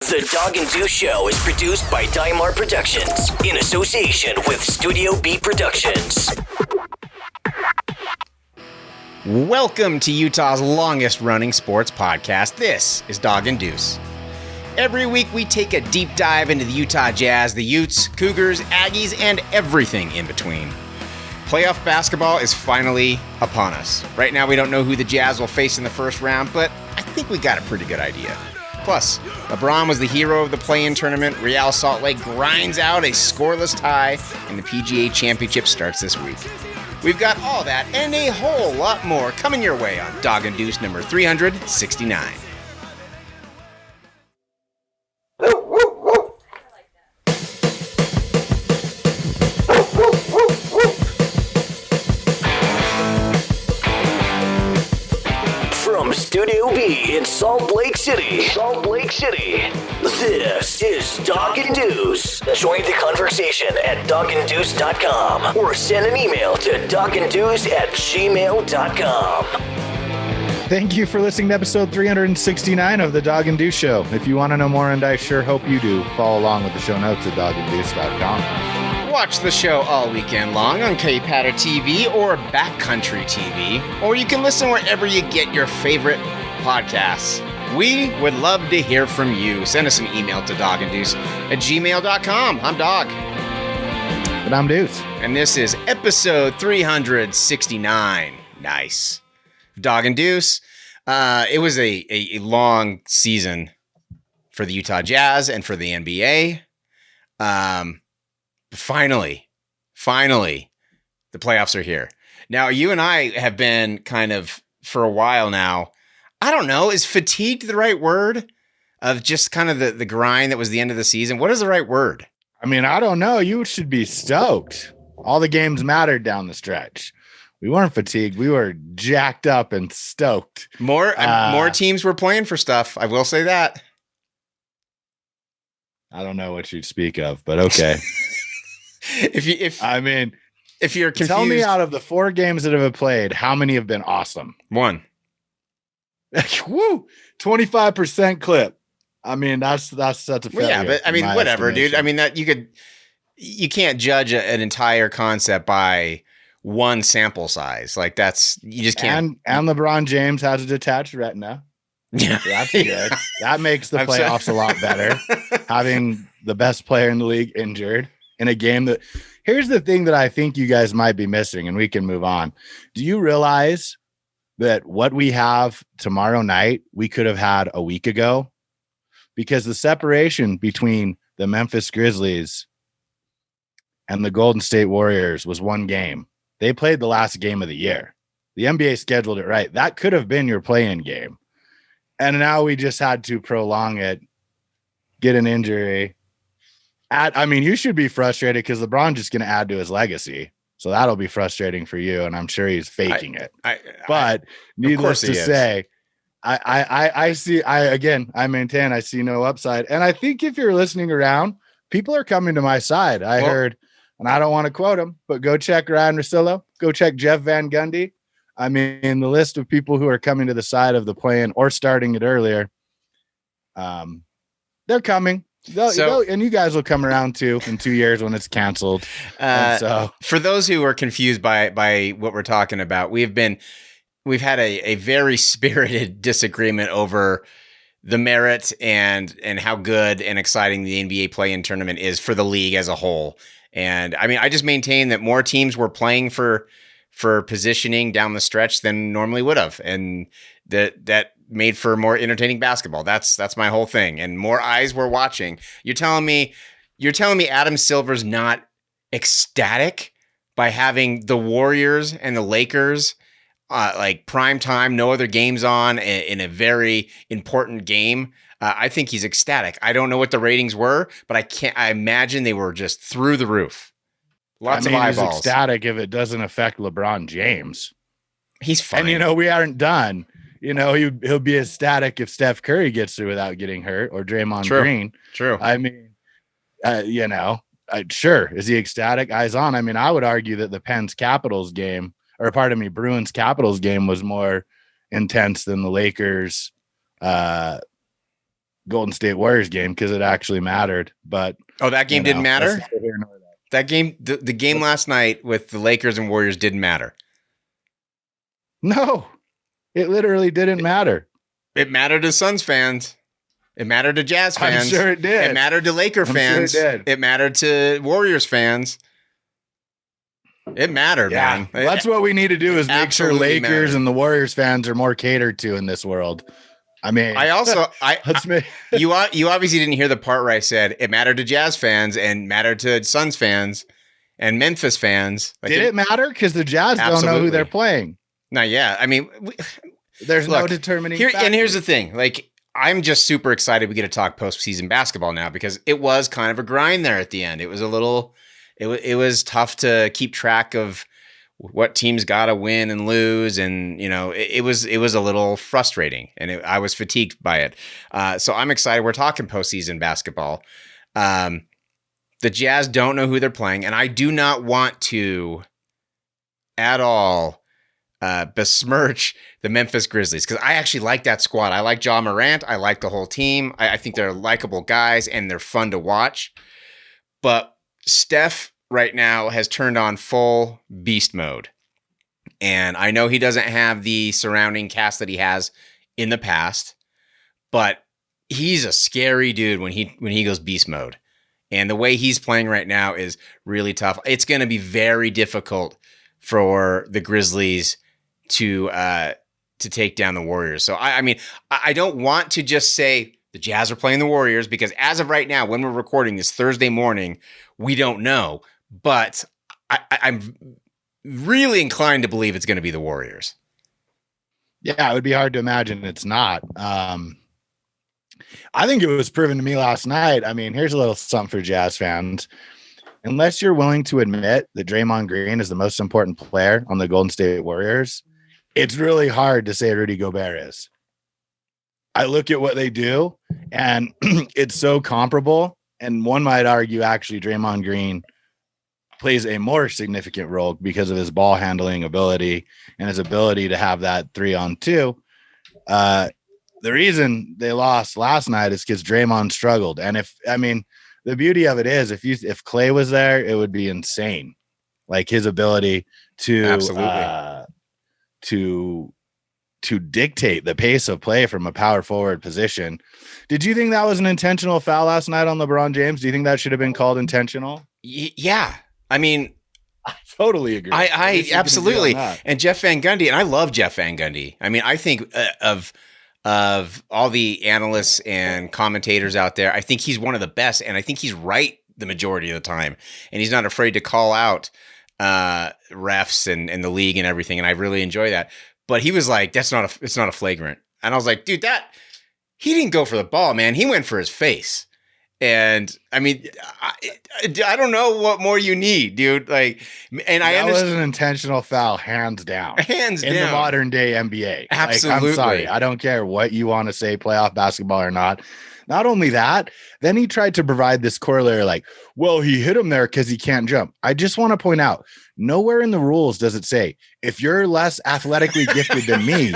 The Dog and Deuce Show is produced by Dymar Productions in association with Studio B Productions. Welcome to Utah's longest running sports podcast. This is Dog and Deuce. Every week we take a deep dive into the Utah Jazz, the Utes, Cougars, Aggies, and everything in between. Playoff basketball is finally upon us. Right now we don't know who the Jazz will face in the first round, but I think we got a pretty good idea. Plus, LeBron was the hero of the play-in tournament. Real Salt Lake grinds out a scoreless tie, and the PGA Championship starts this week. We've got all that and a whole lot more coming your way on Dog and Deuce number 369. From Studio B in Salt Lake City, this is Dog and Deuce. Join the conversation at doganddeuce.com or send an email to doganddeuce@gmail.com. Thank you for listening to episode 369 of the Dog and Deuce Show. If you want to know more, and I sure hope you do, follow along with the show notes at doganddeuce.com. Watch the show all weekend long on K-Patter TV or Backcountry TV, or you can listen wherever you get your favorite podcasts. We would love to hear from you. Send us an email to doganddeuce@gmail.com. I'm Dog. And I'm Deuce. And this is episode 369. Nice. Dog and Deuce. It was a long season for the Utah Jazz and for the NBA. Finally, the playoffs are here. Now, you and I have been kind of, for a while now, I don't know, is fatigued the right word? Of just kind of the grind that was the end of the season? What is the right word? I mean, I don't know. You should be stoked. All the games mattered down the stretch. We weren't fatigued. We were jacked up and stoked. More teams were playing for stuff. I will say that. I don't know what you'd speak of, but okay. If you're confused, tell me out of the 4 games that have been played, how many have been awesome? 1. Woo! 25% clip. I mean, that's a failure. Well, yeah, but I mean, whatever, dude. I mean, that you can't judge an entire concept by one sample size. Like you just can't. And LeBron James has a detached retina. Yeah, so that's good. That makes the playoffs a lot better. Having the best player in the league injured in a game that. Here's the thing that I think you guys might be missing, and we can move on. Do you realize that what we have tomorrow night, we could have had a week ago? Because the separation between the Memphis Grizzlies and the Golden State Warriors was 1 game. They played the last game of the year. The NBA scheduled it right. That could have been your play-in game. And now we just had to prolong it, get an injury. You should be frustrated because LeBron's just going to add to his legacy. So that'll be frustrating for you. And I'm sure he's faking it. But needless to say, I maintain I see no upside. And I think if you're listening around, people are coming to my side. I heard, and I don't want to quote him, but go check Ryan Russillo, go check Jeff Van Gundy. I mean, the list of people who are coming to the side of the play-in or starting it earlier, they're coming. And you guys will come around too in 2 years when it's canceled. For those who are confused by what we're talking about, we've had a very spirited disagreement over the merit and how good and exciting the NBA play-in tournament is for the league as a whole. And I mean, I just maintain that more teams were playing for positioning down the stretch than normally would have, and that made for more entertaining basketball. That's my whole thing. And more eyes were watching. You're telling me Adam Silver's not ecstatic by having the Warriors and the Lakers like prime time, no other games on in a very important game. I think he's ecstatic. I don't know what the ratings were, but I imagine they were just through the roof. Lots of eyeballs. He's ecstatic if it doesn't affect LeBron James. He's fine. And we aren't done. He'll be ecstatic if Steph Curry gets through without getting hurt, or Draymond Green. True. I mean, sure. Is he ecstatic? Eyes on. I mean, I would argue that the Bruins Capitals game was more intense than the Lakers Golden State Warriors game because it actually mattered. But that game didn't matter. That game, the game last night with the Lakers and Warriors didn't matter. No, it literally didn't matter. It mattered to Suns fans. It mattered to Jazz fans. I'm sure it did. It mattered to Laker fans. Sure it did. It mattered to Warriors fans. It mattered, man. That's what we need to do is make sure Lakers mattered. And the Warriors fans are more catered to in this world. I mean, you obviously didn't hear the part where I said it mattered to Jazz fans and mattered to Suns fans and Memphis fans. Like did it matter? Because the Jazz don't know who they're playing. Not yet. I mean, there's no determining factor. And here's the thing. Like, I'm just super excited we get to talk postseason basketball now because it was kind of a grind there at the end. It was a little... It was tough to keep track of what teams got to win and lose, and it was a little frustrating, and I was fatigued by it. So I'm excited. We're talking postseason basketball. The Jazz don't know who they're playing, and I do not want to at all besmirch the Memphis Grizzlies because I actually like that squad. I like Ja Morant. I like the whole team. I think they're likable guys and they're fun to watch, but Steph right now has turned on full beast mode. And I know he doesn't have the surrounding cast that he has in the past, but he's a scary dude when he goes beast mode. And the way he's playing right now is really tough. It's going to be very difficult for the Grizzlies to take down the Warriors. So I mean, I don't want to just say the Jazz are playing the Warriors because as of right now, when we're recording this Thursday morning, we don't know, but I'm really inclined to believe it's going to be the Warriors. Yeah, it would be hard to imagine it's not. I think it was proven to me last night. I mean, here's a little something for Jazz fans. Unless you're willing to admit that Draymond Green is the most important player on the Golden State Warriors, it's really hard to say Rudy Gobert is. I look at what they do, and it's so comparable. And one might argue, actually, Draymond Green plays a more significant role because of his ball handling ability and his ability to have that 3-on-2. The reason they lost last night is because Draymond struggled. And the beauty of it is if Clay was there, it would be insane. Like his ability to dictate the pace of play from a power forward position. Did you think that was an intentional foul last night on LeBron James? Do you think that should have been called intentional? Yeah. I mean, I totally agree. I absolutely. And Jeff Van Gundy, and I love Jeff Van Gundy. I mean, I think of all the analysts and commentators out there, I think he's one of the best, and I think he's right the majority of the time. And he's not afraid to call out refs and the league and everything, and I really enjoy that. But he was like, it's not a flagrant. And I was like, dude, he didn't go for the ball, man. He went for his face. And I mean, I don't know what more you need, dude. Like, and I understand. That was an intentional foul, hands down. Hands down. In the modern day NBA. Absolutely. Like, I'm sorry. I don't care what you want to say, playoff basketball or not. Not only that, then he tried to provide this corollary like, well, he hit him there because he can't jump. I just want to point out, nowhere in the rules does it say, if you're less athletically gifted than me,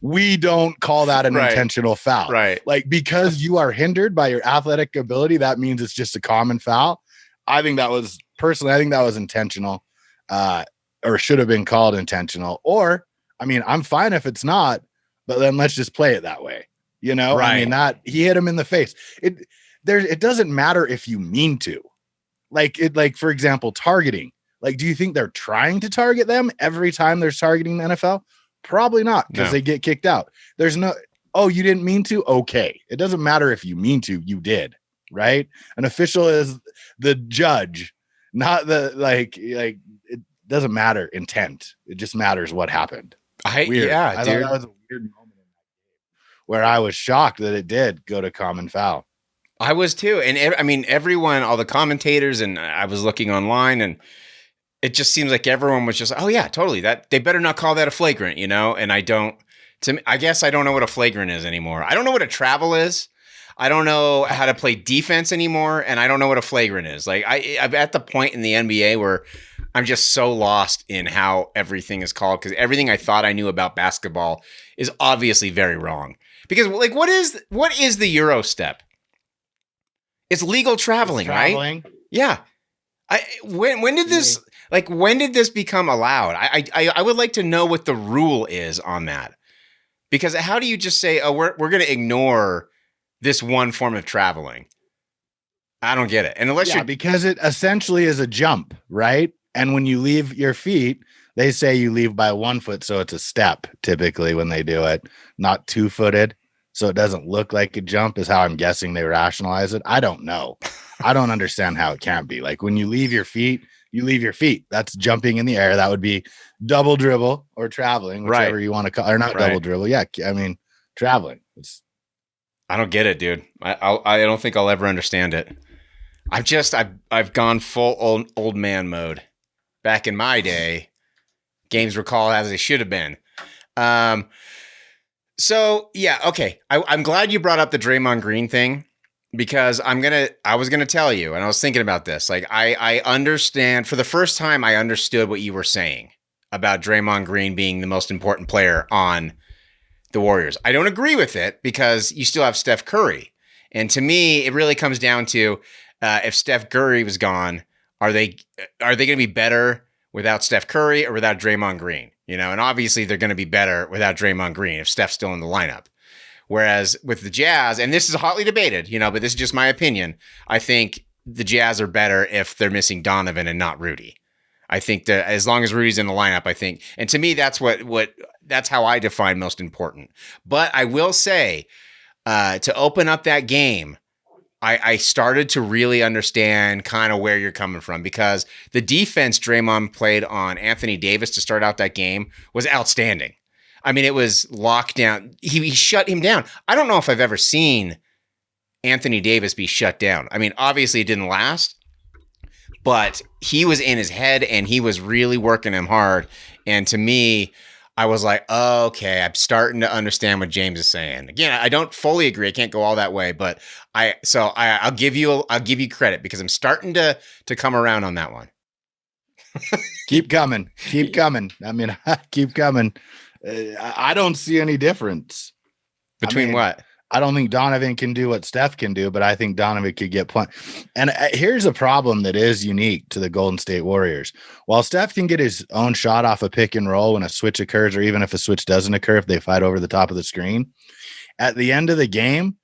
we don't call that an intentional foul. Right. Like, because you are hindered by your athletic ability, that means it's just a common foul. I think that was intentional, or should have been called intentional. Or, I mean, I'm fine if it's not, but then let's just play it that way. You know, right. I mean, that he hit him in the face. It doesn't matter if you mean to. Like, for example, targeting. Like, do you think they're trying to target them every time there's targeting the NFL? Probably not, because they get kicked out. There's no, oh, you didn't mean to? Okay. It doesn't matter if you mean to, you did, right? An official is the judge, not the, like it doesn't matter intent. It just matters what happened. Weird. Yeah, I dude. thought that was a weird moment where I was shocked that it did go to common foul. I was too. And everyone, all the commentators, and I was looking online, and it just seems like everyone was just, oh yeah, totally. That they better not call that a flagrant, you know? And I guess I don't know what a flagrant is anymore. I don't know what a travel is. I don't know how to play defense anymore. And I don't know what a flagrant is. Like I'm at the point in the NBA where I'm just so lost in how everything is called, because everything I thought I knew about basketball is obviously very wrong. Because like, what is the Euro step? It's legal traveling, right? Yeah. When did this become allowed? I would like to know what the rule is on that. Because how do you just say, oh, we're going to ignore this one form of traveling? I don't get it. And because it essentially is a jump, right? And when you leave your feet, they say you leave by 1 foot, so it's a step typically when they do it, not 2-footed. So it doesn't look like a jump is how I'm guessing they rationalize it. I don't know. I don't understand how it can't be. Like when you leave your feet, you leave your feet. That's jumping in the air. That would be double dribble or traveling, whichever you want to call, or not double dribble. Yeah. I mean, traveling. I don't get it, dude. I don't think I'll ever understand it. I've gone full old man mode. Back in my day, games were called as they should have been. So yeah, okay. I'm glad you brought up the Draymond Green thing because I was gonna tell you, and I was thinking about this. Like I understand for the first time, I understood what you were saying about Draymond Green being the most important player on the Warriors. I don't agree with it because you still have Steph Curry, and to me, it really comes down to if Steph Curry was gone, are they going to be better without Steph Curry or without Draymond Green? You know, and obviously they're going to be better without Draymond Green if Steph's still in the lineup. Whereas with the Jazz, and this is hotly debated, you know, but this is just my opinion. I think the Jazz are better if they're missing Donovan and not Rudy. I think that as long as Rudy's in the lineup, I think, and to me, that's that's how I define most important. But I will say, to open up that game, I started to really understand kind of where you're coming from because the defense Draymond played on Anthony Davis to start out that game was outstanding. I mean, it was lockdown. He shut him down. I don't know if I've ever seen Anthony Davis be shut down. I mean, obviously it didn't last, but he was in his head and he was really working him hard. And to me, I was like, oh, okay, I'm starting to understand what James is saying. Again, I don't fully agree. I can't go all that way, but I'll give you credit because I'm starting to come around on that one. Keep coming. I mean, keep coming. I don't see any difference between what? I don't think Donovan can do what Steph can do, but I think Donovan could get plenty. And here's a problem that is unique to the Golden State Warriors. While Steph can get his own shot off a pick and roll when a switch occurs, or even if a switch doesn't occur, if they fight over the top of the screen, at the end of the game,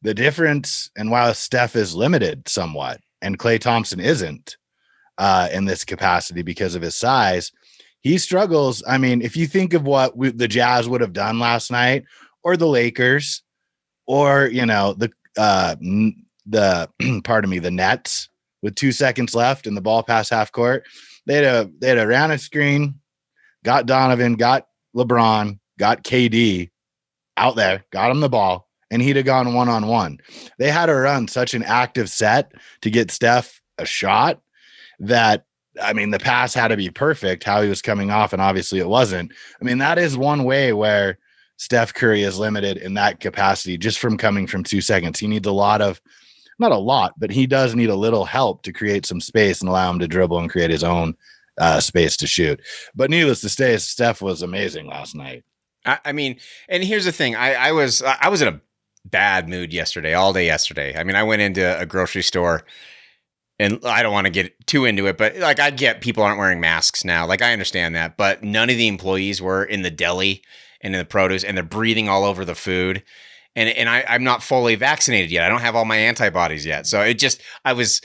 the difference, and while Steph is limited somewhat, and Klay Thompson isn't in this capacity because of his size, he struggles. I mean, if you think of what the Jazz would have done last night, or the Lakers, or, you know, the pardon me, the Nets with 2 seconds left and the ball past half court, they'd have ran a screen, got Donovan, got LeBron, got KD out there, got him the ball, and he'd have gone one-on-one. They had to run such an active set to get Steph a shot that, I mean, the pass had to be perfect how he was coming off, and obviously it wasn't. I mean, that is one way where Steph Curry is limited in that capacity just from coming from 2 seconds. He needs not a lot, but he does need a little help to create some space and allow him to dribble and create his own space to shoot. But needless to say, Steph was amazing last night. I mean, and here's the thing. I was in a bad mood all day yesterday. I mean, I went into a grocery store and I don't want to get too into it, but like I get people aren't wearing masks now. Like I understand that, but none of the employees were in the deli and in the produce, and they're breathing all over the food. And I'm not fully vaccinated yet. I don't have all my antibodies yet. So I was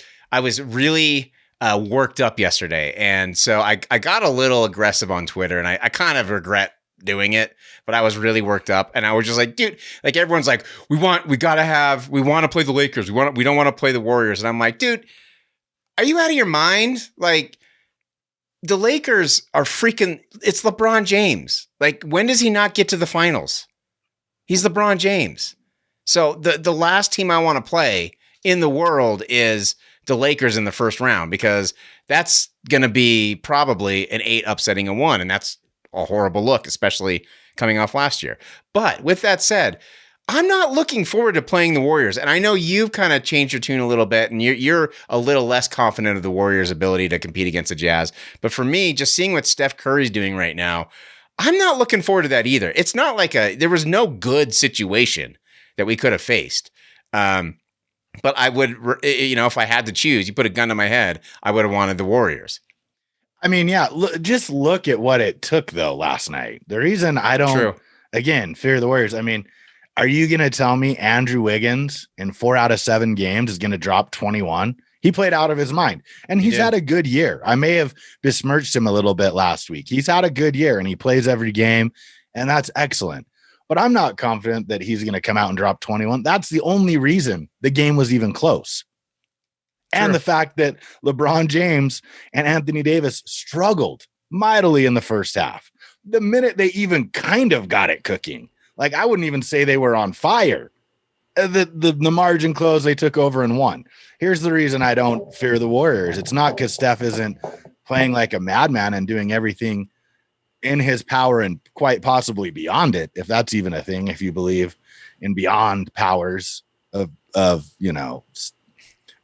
really worked up yesterday. And so I got a little aggressive on Twitter, and I kind of regret doing it, but I was really worked up, and I was just like, dude, like everyone's like, we want to play the Lakers. We don't want to play the Warriors. And I'm like, dude, are you out of your mind? Like, the Lakers are freaking, it's LeBron James. Like, when does he not get to the finals? He's LeBron James. So the last team I want to play in the world is the Lakers in the first round, because that's going to be probably an 8 upsetting a 1. And that's a horrible look, especially coming off last year. But with that said, I'm not looking forward to playing the Warriors. And I know you've kind of changed your tune a little bit, and you're a little less confident of the Warriors' ability to compete against the Jazz. But for me, just seeing what Steph Curry's doing right now, I'm not looking forward to that either. It's not like there was no good situation that we could have faced. But I would, if I had to choose, you put a gun to my head, I would have wanted the Warriors. I mean, yeah, just look at what it took though last night. The reason I don't, again, fear the Warriors. I mean, are you going to tell me Andrew Wiggins in 4 out of 7 games is going to drop 21? He played out of his mind, and he's had a good year. I may have besmirched him a little bit last week. He's had a good year, and he plays every game, and that's excellent. But I'm not confident that he's going to come out and drop 21. That's the only reason the game was even close. And the fact that LeBron James and Anthony Davis struggled mightily in the first half. The minute they even kind of got it cooking, like I wouldn't even say they were on fire. The margin closed, they took over and won. Here's the reason I don't fear the Warriors. It's not because Steph isn't playing like a madman and doing everything in his power and quite possibly beyond it, if that's even a thing, if you believe in beyond powers of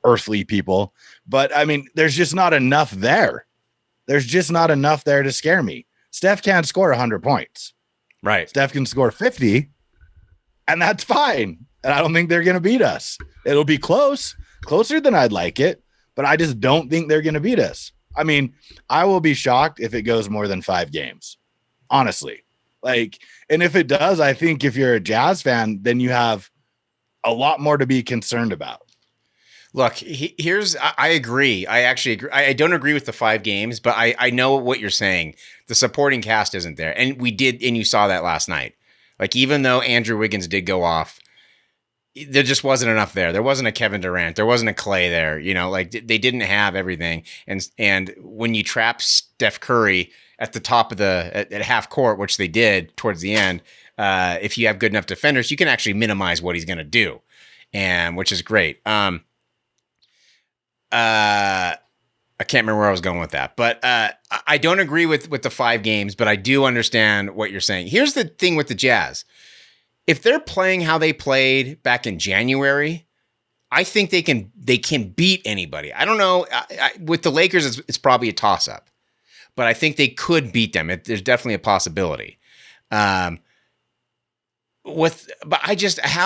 earthly people. But I mean, there's just not enough there. There's just not enough there to scare me. Steph can't score 100 points. Right. Steph can score 50, and that's fine. And I don't think they're going to beat us. It'll be closer than I'd like it, but I just don't think they're going to beat us. I mean, I will be shocked if it goes more than 5 games, honestly. And if it does, I think if you're a Jazz fan, then you have a lot more to be concerned about. Look, I agree. I actually agree. I don't agree with the 5 games, but I know what you're saying. The supporting cast isn't there. And you saw that last night. Like, even though Andrew Wiggins did go off, there just wasn't enough there. There wasn't a Kevin Durant. There wasn't a Clay there. They didn't have everything. And when you trap Steph Curry at the top of at half court, which they did towards the end, if you have good enough defenders, you can actually minimize what he's going to do, and which is great. I can't remember where I was going with that, but I don't agree with the 5 games, but I do understand what you're saying. Here's the thing with the Jazz. If they're playing how they played back in January, I think they can beat anybody. I don't know. With the Lakers, it's probably a toss-up, but I think they could beat them. There's definitely a possibility. How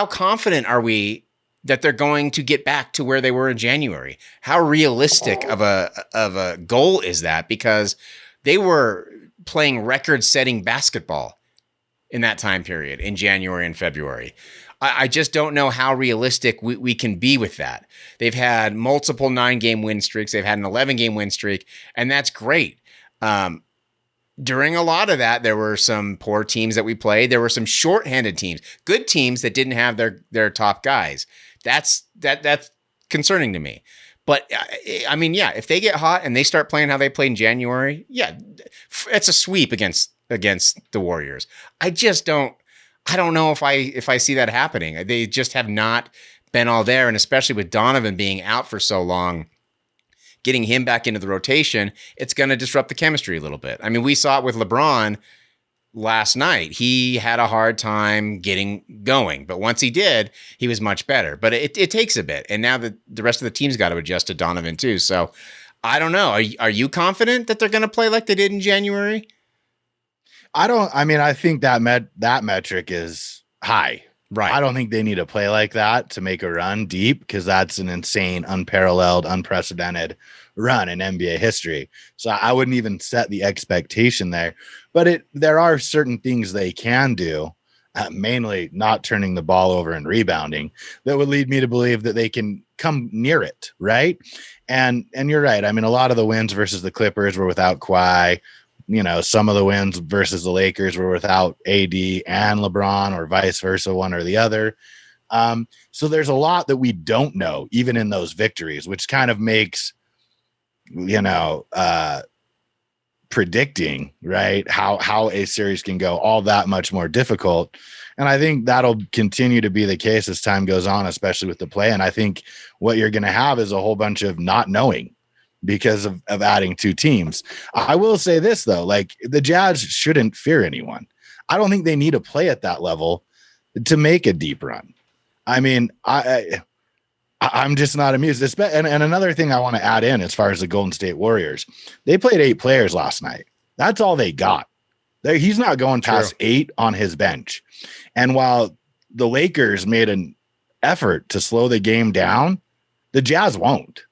confident are we that they're going to get back to where they were in January? How realistic of a goal is that? Because they were playing record-setting basketball in that time period in January and February. I just don't know how realistic we can be with that. They've had multiple 9-game win streaks. They've had an 11-game win streak, and that's great. During a lot of that, there were some poor teams that we played. There were some shorthanded teams, good teams that didn't have their top guys. That's concerning to me. But I mean, yeah, if they get hot and they start playing how they played in January, yeah, it's a sweep against the Warriors. I don't know if I see that happening. They just have not been all there. And especially with Donovan being out for so long, getting him back into the rotation, it's going to disrupt the chemistry a little bit. I mean, we saw it with LeBron last night. He had a hard time getting going, but once he did, he was much better. But it takes a bit. And now the rest of the team's got to adjust to Donovan too. So I don't know. Are you confident that they're going to play like they did in January? I think that metric is high. Right. I don't think they need to play like that to make a run deep, because that's an insane, unparalleled, unprecedented run in NBA history. So I wouldn't even set the expectation there. But there are certain things they can do, mainly not turning the ball over and rebounding, that would lead me to believe that they can come near it, right? And you're right. I mean, a lot of the wins versus the Clippers were without Kawhi. Some of the wins versus the Lakers were without AD and LeBron, or vice versa, one or the other. So there's a lot that we don't know, even in those victories, which kind of makes, predicting, right, how a series can go all that much more difficult. And I think that'll continue to be the case as time goes on, especially with the play. And I think what you're going to have is a whole bunch of not knowing, because of adding 2 teams. I will say this, though, like, the Jazz shouldn't fear anyone. I don't think they need to play at that level to make a deep run. I mean, I'm just not amused. And another thing I want to add in, as far as the Golden State Warriors, they played 8 players last night. That's all they got. He's not going past 8 on his bench. And while the Lakers made an effort to slow the game down, the Jazz won't.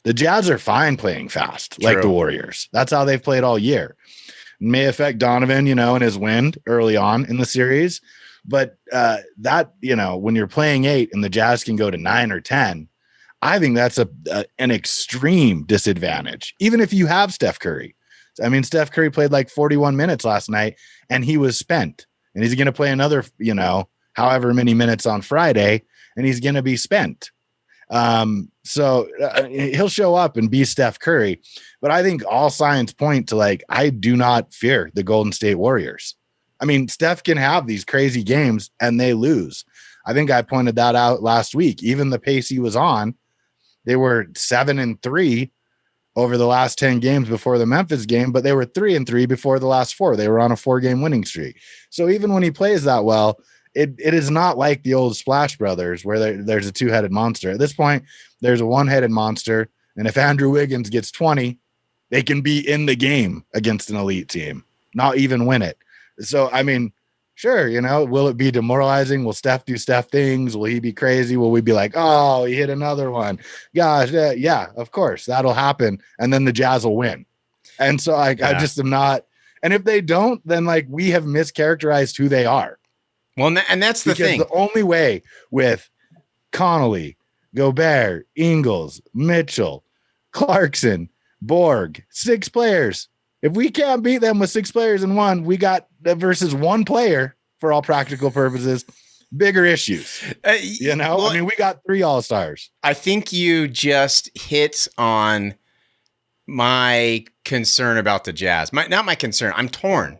The Jazz are fine playing fast, like the Warriors. That's how they've played all year. It may affect Donovan, and his wind early on in the series. But when you're playing 8 and the Jazz can go to 9 or 10, I think that's an extreme disadvantage, even if you have Steph Curry. I mean, Steph Curry played like 41 minutes last night and he was spent, and he's going to play another, however many minutes on Friday, and he's going to be spent. So he'll show up and be Steph Curry, but I think all signs point to I do not fear the Golden State Warriors. I mean, Steph can have these crazy games and they lose. I think I pointed that out last week. Even the pace he was on, they were 7-3 over the last 10 games before the Memphis game, but they were 3-3 before the last 4. They were on a 4-game winning streak. So even when he plays that well, it is not like the old Splash Brothers where there's a 2-headed monster. At this point, there's a 1-headed monster. And if Andrew Wiggins gets 20, they can be in the game against an elite team, not even win it. So, I mean, sure, will it be demoralizing? Will Steph do Steph things? Will he be crazy? Will we be like, oh, he hit another one? Gosh, yeah, of course, that'll happen. And then the Jazz will win. And so I just am not. And if they don't, then we have mischaracterized who they are. Well, and that's the thing. The only way with Connolly, Gobert, Ingles, Mitchell, Clarkson, Borg, 6 players. If we can't beat them with 6 players in one, we got versus 1 player for all practical purposes, bigger issues. Well, I mean, we got 3 all-stars. I think you just hit on my concern about the Jazz. Not my concern. I'm torn.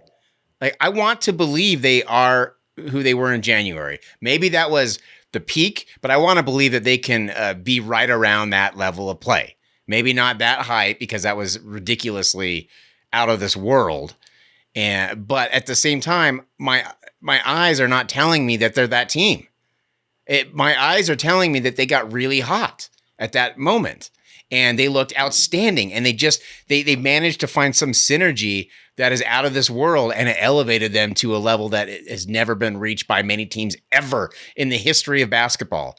I want to believe they are who they were in January. Maybe that was the peak, but I want to believe that they can be right around that level of play. Maybe not that high because that was ridiculously out of this world. But at the same time, my eyes are not telling me that they're that team. My eyes are telling me that they got really hot at that moment and they looked outstanding, and they managed to find some synergy that is out of this world, and it elevated them to a level that has never been reached by many teams ever in the history of basketball.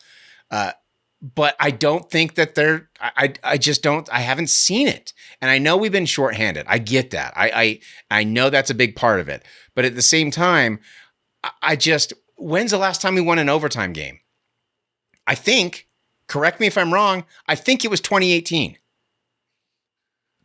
But I don't think that I just don't, I haven't seen it. And I know we've been shorthanded. I get that. I know that's a big part of it. But at the same time, when's the last time we won an overtime game? I think, correct me if I'm wrong, I think it was 2018.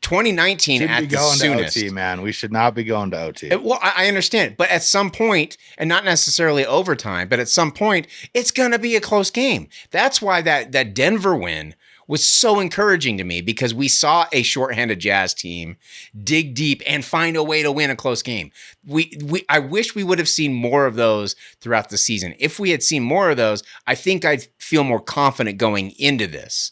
2019 at the soonest. To OT, man. We should not be going to OT. Well, I understand, but at some point, and not necessarily overtime, but at some point, it's going to be a close game. That's why that Denver win was so encouraging to me, because we saw a shorthanded Jazz team dig deep and find a way to win a close game. I wish we would have seen more of those throughout the season. If we had seen more of those, I think I'd feel more confident going into this.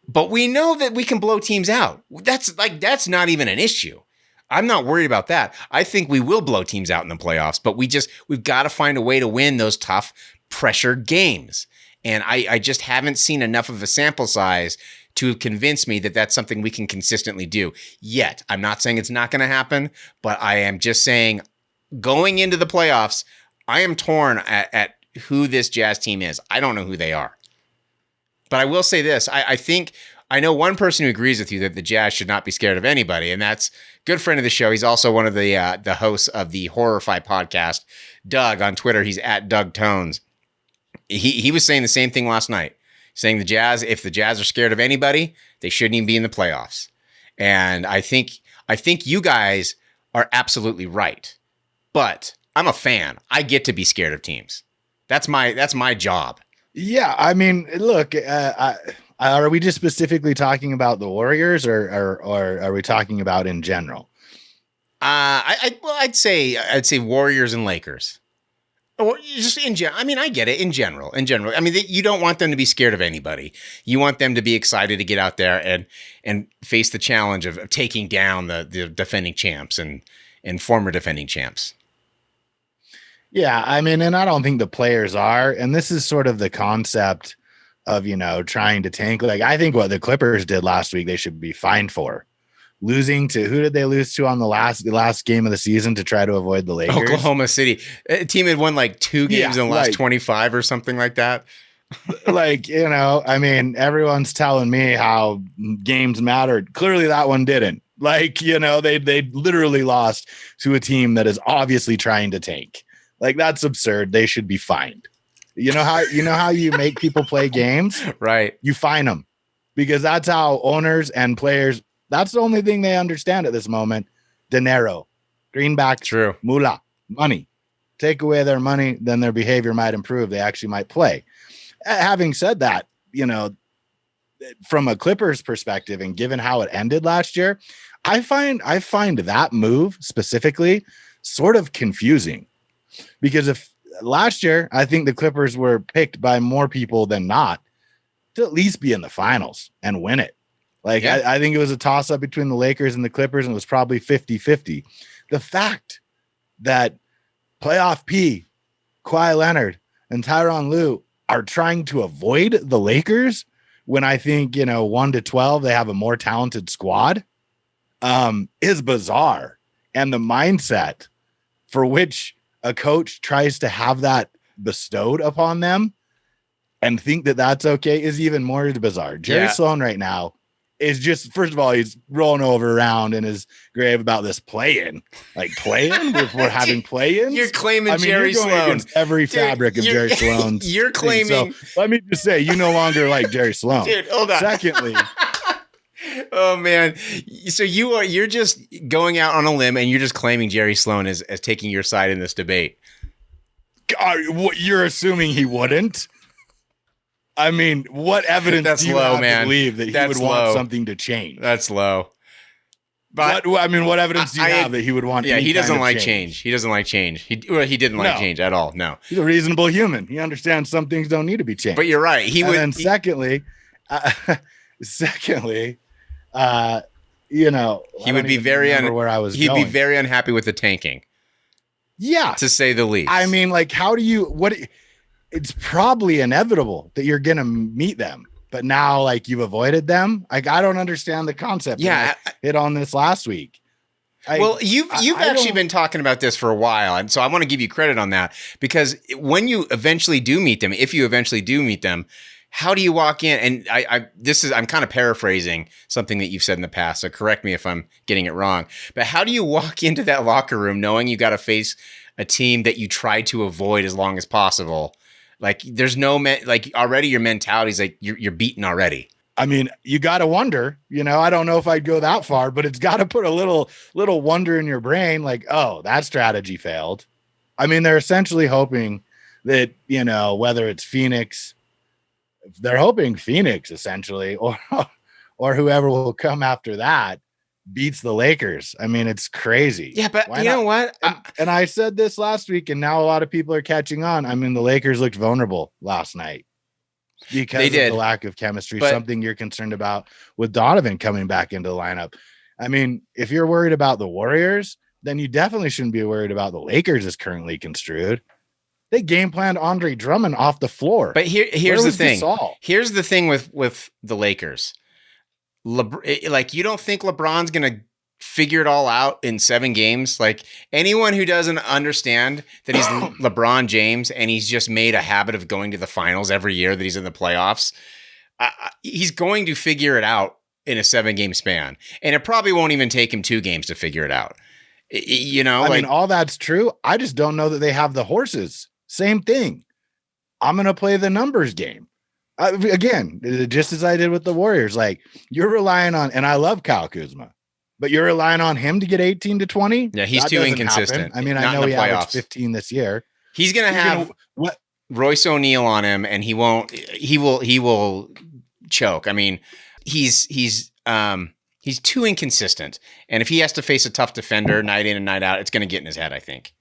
But we know that we can blow teams out. That's not even an issue. I'm not worried about that. I think we will blow teams out in the playoffs, but we've got to find a way to win those tough pressure games. And I just haven't seen enough of a sample size to convince me that that's something we can consistently do yet. I'm not saying it's not going to happen, but I am just saying going into the playoffs, I am torn at who this Jazz team is. I don't know who they are. But I will say this, I think I know one person who agrees with you that the Jazz should not be scared of anybody, and that's a good friend of the show. He's also one of the hosts of the Horrify podcast, Doug, on Twitter. He's at Doug Tones. He was saying the same thing last night, saying if the Jazz are scared of anybody, they shouldn't even be in the playoffs. And I think you guys are absolutely right. But I'm a fan. I get to be scared of teams. That's my job. Yeah, I mean, look, are we just specifically talking about the Warriors, or are we talking about in general? I'd say Warriors and Lakers, or just in general. I mean, I get it in general. I mean, you don't want them to be scared of anybody. You want them to be excited to get out there and face the challenge of taking down the defending champs and former defending champs. Yeah, I mean, and I don't think the players are. And this is sort of the concept of, trying to tank. I think what the Clippers did last week, they should be fined for. losing to, who did they lose to on the last game of the season to try to avoid the Lakers? Oklahoma City. A team had won like 2 games in the last 25 or something like that. Like, I mean, everyone's telling me how games mattered. Clearly that one didn't. Like, they literally lost to a team that is obviously trying to tank. Like, that's absurd. They should be fined. You know how you make people play games? Right. You fine them, because that's how owners and players, that's the only thing they understand at this moment. Dinero, greenbacks, true, moolah, money. Take away their money, then their behavior might improve. They actually might play. Having said that, from a Clippers perspective, and given how it ended last year, I find that move specifically sort of confusing, because if last year, I think the Clippers were picked by more people than not to at least be in the finals and win it. Like, yeah. I think it was a toss-up between the Lakers and the Clippers, and it was probably 50-50. The fact that playoff P, Kawhi Leonard, and Tyronn Lue are trying to avoid the Lakers when I think, 1-12, they have a more talented squad, is bizarre. And the mindset for which a coach tries to have that bestowed upon them and think that that's okay is even more bizarre. Jerry Sloan right now is just, first of all, he's rolling over around in his grave about this play-in. Like, play-in? We're having play-ins? You're claiming Jerry Sloan. Every fabric of Jerry Sloan's. You're claiming. So, let me just say, you no longer like Jerry Sloan. Dude, hold on. Secondly. Oh, man. So you're just going out on a limb and you're just claiming Jerry Sloan as taking your side in this debate. What, you're assuming he wouldn't? I mean, what evidence do you have to believe that he would want something to change? That's low. But what evidence do you have that he would want? Yeah, he doesn't like change. He doesn't like change. He didn't like change at all. No, he's a reasonable human. He understands some things don't need to be changed. But you're right. He would. And secondly, he would be very where I was. He'd be very unhappy with the tanking. Yeah, to say the least. I mean, like, how do you what? It's probably inevitable that you're going to meet them, but now, like, you've avoided them. Like, I don't understand the concept. Yeah. I hit on this last week. You've actually been talking about this for a while. And so I want to give you credit on that, because when you eventually do meet them, if you eventually do meet them, how do you walk in? And I'm kind of paraphrasing something that you've said in the past, so correct me if I'm getting it wrong, but how do you walk into that locker room knowing you got to face a team that you try to avoid as long as possible? Like, there's no already your mentality is like you're beaten already. I mean, you got to wonder, I don't know if I'd go that far, but it's got to put a little wonder in your brain. Like, oh, that strategy failed. I mean, they're essentially hoping that, whether it's Phoenix, they're hoping Phoenix essentially, or whoever will come after that beats the Lakers. I mean, it's crazy. Yeah, but you know what? And I said this last week, and now a lot of people are catching on. I mean, the Lakers looked vulnerable last night because of the lack of chemistry, something you're concerned about with Donovan coming back into the lineup. I mean, if you're worried about the Warriors, then you definitely shouldn't be worried about the Lakers as currently construed. They game planned Andre Drummond off the floor. But here's the thing. Here's the thing with the Lakers. You don't think LeBron's going to figure it all out in 7 games? Like, anyone who doesn't understand that he's LeBron James and he's just made a habit of going to the finals every year that he's in the playoffs, he's going to figure it out in a 7-game span. And it probably won't even take him 2 games to figure it out. I mean, all that's true. I just don't know that they have the horses. Same thing. I'm going to play the numbers game. Again, just as I did with the Warriors, like, you're relying on, and I love Kyle Kuzma, but you're relying on him to get 18 to 20. Yeah, he's too inconsistent. Happen. I mean, I know he averaged 15 this year. He's going to have Royce O'Neal on him, and he will choke. I mean, he's too inconsistent. And if he has to face a tough defender night in and night out, it's going to get in his head, I think.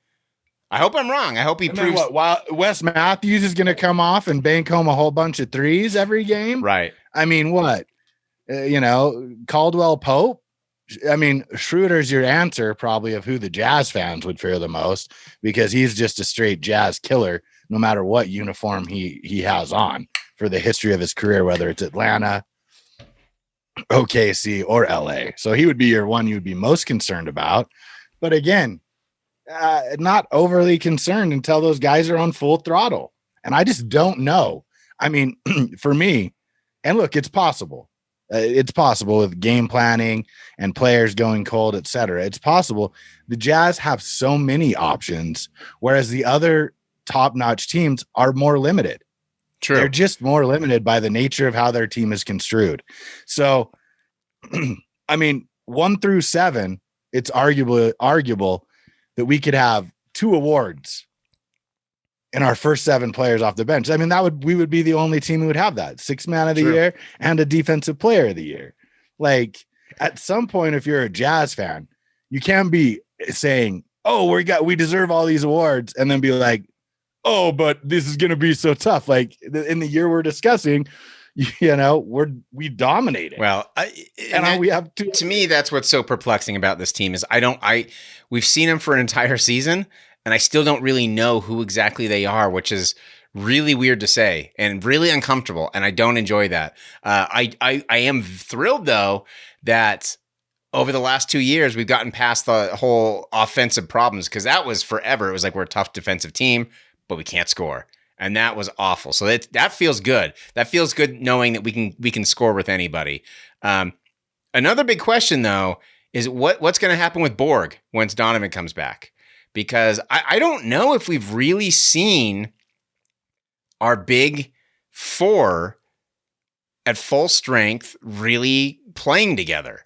I hope I'm wrong. I hope he proves. While Wes Matthews is going to come off and bank home a whole bunch of threes every game. Right. I mean, what? Caldwell Pope. I mean, Schroeder's your answer probably of who the Jazz fans would fear the most, because he's just a straight Jazz killer, no matter what uniform he has on for the history of his career, whether it's Atlanta OKC or LA. So he would be your one you would be most concerned about. But again, not overly concerned until those guys are on full throttle. And I just don't know. I mean, for me, and look, it's possible. It's possible with game planning and players going cold, et cetera. It's possible. The Jazz have so many options, whereas the other top-notch teams are more limited. True. They're just more limited by the nature of how their team is construed. So, I mean, 1 through 7, it's arguable that we could have 2 awards in our first 7 players off the bench. I mean, we would be the only team who would have that 6th man of the year and a defensive player of the year. Like, at some point, if you're a Jazz fan, you can't be saying, "Oh, we deserve all these awards," and then be like, "Oh, but this is going to be so tough." Like in the year we're discussing, we dominated. Well, we have to me, that's what's so perplexing about this team is we've seen them for an entire season, and I still don't really know who exactly they are, which is really weird to say and really uncomfortable. And I don't enjoy that. I am thrilled though that over the last 2 years, we've gotten past the whole offensive problems, because that was forever. It was like, we're a tough defensive team, but we can't score. And that was awful. So that feels good. That feels good knowing that we can score with anybody. Another big question though is what's going to happen with Borg once Donovan comes back, because I don't know if we've really seen our big 4 at full strength really playing together,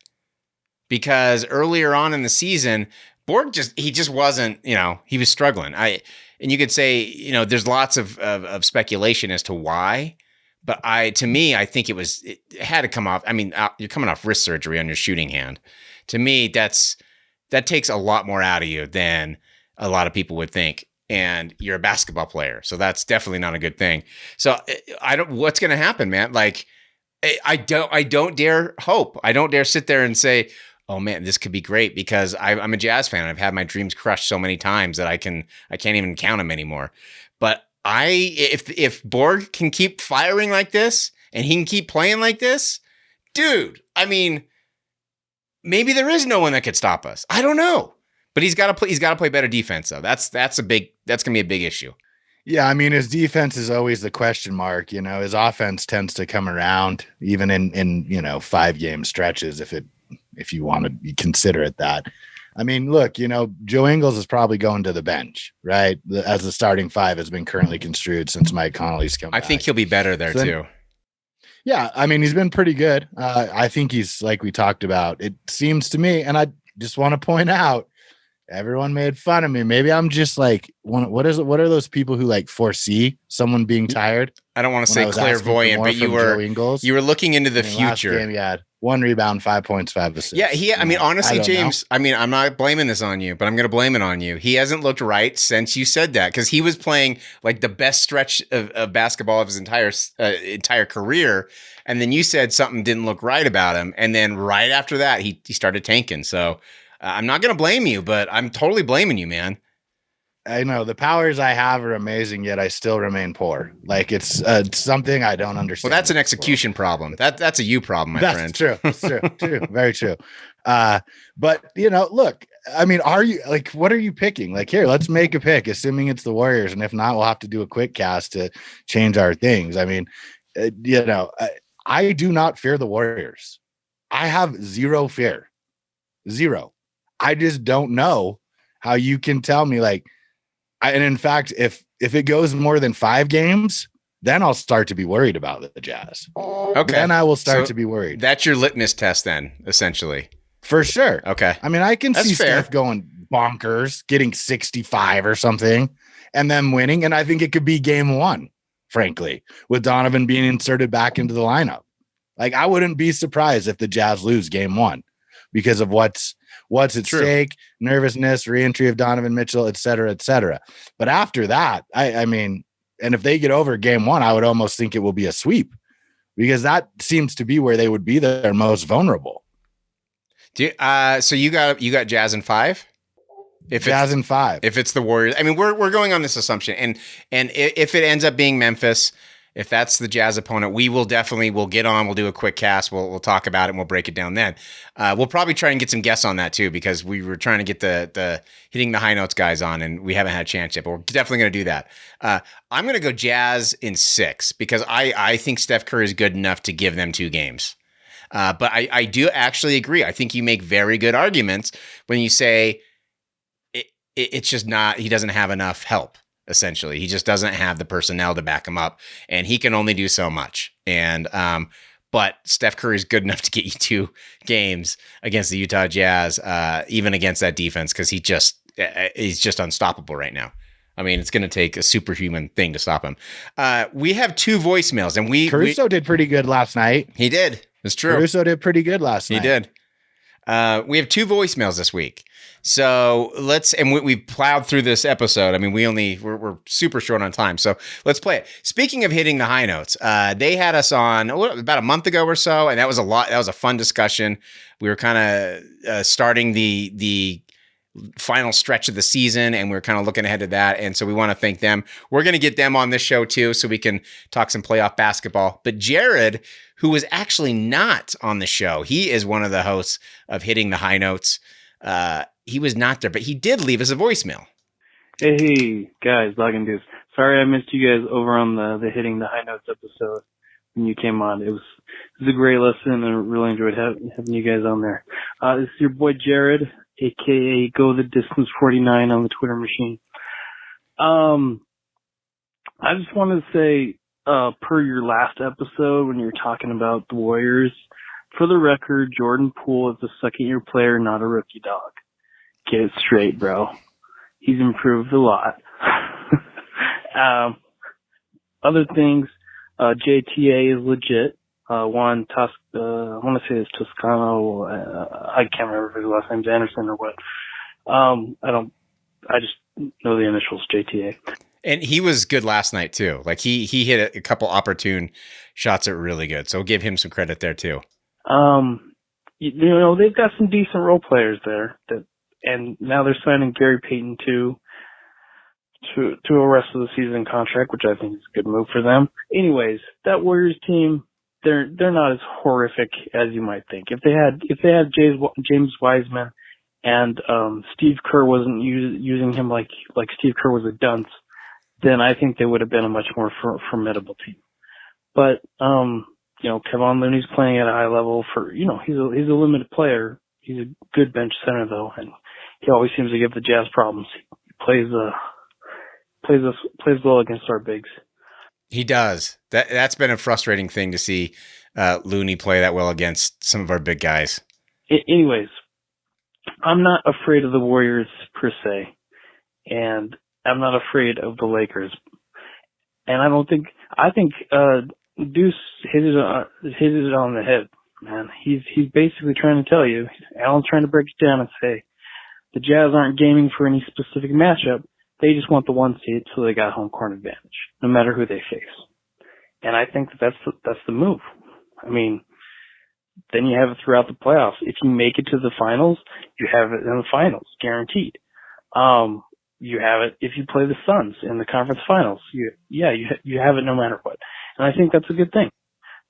because earlier on in the season, Borg just wasn't, he was struggling. And you could say, there's lots of speculation as to why, but I think it had to come off. I mean, you're coming off wrist surgery on your shooting hand. To me, that takes a lot more out of you than a lot of people would think. And you're a basketball player, so that's definitely not a good thing. So what's going to happen, man? Like, I don't dare hope. I don't dare sit there and say, "Oh man, this could be great," because I'm a Jazz fan. I've had my dreams crushed so many times that I can't even count them anymore. But if Borg can keep firing like this and he can keep playing like this, dude, I mean, maybe there is no one that could stop us. I don't know, but he's got to play better defense though. That's gonna be a big issue. Yeah, I mean, his defense is always the question mark. His offense tends to come around even in 5-game stretches if you want to consider it that. I mean, look, Joe Ingles is probably going to the bench, right? As the starting 5 has been currently construed since Mike Conley's come back. I think he'll be better there too. Yeah, I mean, he's been pretty good. I think he's, like we talked about, it seems to me, and I just want to point out, everyone made fun of me. Maybe I'm just like, what are those people who like foresee someone being tired? I don't want to say clairvoyant, but you were looking into the future. Last game, he had 1 rebound, 5 points, 5 assists. Yeah, I mean, honestly, James, I mean, I'm not blaming this on you, but I'm going to blame it on you. He hasn't looked right since you said that, because he was playing like the best stretch of basketball of his entire career, and then you said something didn't look right about him, and then right after that, he started tanking. So I'm not going to blame you, but I'm totally blaming you, man. I know the powers I have are amazing, yet I still remain poor. Like it's something I don't understand. Well, that's an execution problem. That's a you problem, my friend. That's true. Very true. But look, I mean, what are you picking? Like, here, let's make a pick, assuming it's the Warriors, and if not, we'll have to do a quick cast to change our things. I mean, I do not fear the Warriors. I have zero fear. Zero. I just don't know how you can tell me and in fact, if it goes more than 5 games, then I'll start to be worried about the Jazz. Okay. Then I will start to be worried. That's your litmus test then, essentially. For sure. Okay. I mean, I can see fair. Steph going bonkers, getting 65 or something, and then winning. And I think it could be game 1, frankly, with Donovan being inserted back into the lineup. Like, I wouldn't be surprised if the Jazz lose game 1 because of what's at stake, nervousness, reentry of Donovan Mitchell, et cetera, et cetera. But after that, I mean, and if they get over game 1, I would almost think it will be a sweep, because that seems to be where they would be their most vulnerable. So you got Jazz in 5? Jazz in 5. If it's the Warriors, I mean, we're going on this assumption, and if it ends up being Memphis, If that's the Jazz opponent, we'll get on. We'll do a quick cast. We'll talk about it and we'll break it down then. We'll probably try and get some guests on that too, because we were trying to get the hitting the high notes guys on, and we haven't had a chance yet, but we're definitely going to do that. I'm going to go Jazz in 6 because I think Steph Curry is good enough to give them 2 games. But I do actually agree. I think you make very good arguments when you say it's just not, he doesn't have enough help. Essentially, he just doesn't have the personnel to back him up, and he can only do so much. And but Steph Curry is good enough to get you 2 games against the Utah Jazz, even against that defense, because he's just unstoppable right now. I mean, it's going to take a superhuman thing to stop him. We have 2 voicemails, and Caruso did pretty good last night. He did. It's true. Caruso did pretty good last night. He did. We have 2 voicemails this week. So we plowed through this episode. I mean, we're super short on time. So let's play it. Speaking of hitting the high notes, they had us on about a month ago or so, and that was a fun discussion. We were kind of starting the final stretch of the season, and we were kind of looking ahead to that. And so we want to thank them. We're going to get them on this show too, so we can talk some playoff basketball. But Jared, who was actually not on the show, he is one of the hosts of Hitting the High Notes. He was not there, but he did leave us a voicemail. Hey guys, Dog and Deuce. Sorry I missed you guys over on the Hitting the High Notes episode when you came on. It was a great lesson, and I really enjoyed having you guys on there. This is your boy Jared, aka Go the Distance 49 on the Twitter machine. I just wanted to say, per your last episode when you were talking about the Warriors, for the record, Jordan Poole is a second-year player, not a rookie, dog. Get it straight, bro. He's improved a lot. Other things, JTA is legit. I want to say it's Toscano. I can't remember if his last name's Anderson or what. I just know the initials, JTA. And he was good last night too. Like he hit a couple opportune shots that were really good. So we'll give him some credit there too. They've got some decent role players there and now they're signing Gary Payton to a rest of the season contract, which I think is a good move for them. Anyways, that Warriors team, they're not as horrific as you might think. If they had James Wiseman and Steve Kerr wasn't using him like Steve Kerr was a dunce, then I think they would have been a much more formidable team. But Kevon Looney's playing at a high level he's a limited player. He's a good bench center though, and he always seems to give the Jazz problems. He plays well against our bigs. He does. That's been a frustrating thing to see Looney play that well against some of our big guys. Anyways, I'm not afraid of the Warriors per se, and I'm not afraid of the Lakers. And I think Deuce hit it on the head, man. He's basically trying to tell you, Alan's trying to break it down and say, the Jazz aren't gaming for any specific matchup. They just want the 1 seed, so they got home court advantage, no matter who they face. And I think that's the move. I mean, then you have it throughout the playoffs. If you make it to the finals, you have it in the finals, guaranteed. You have it if you play the Suns in the conference finals. You have it no matter what. And I think that's a good thing.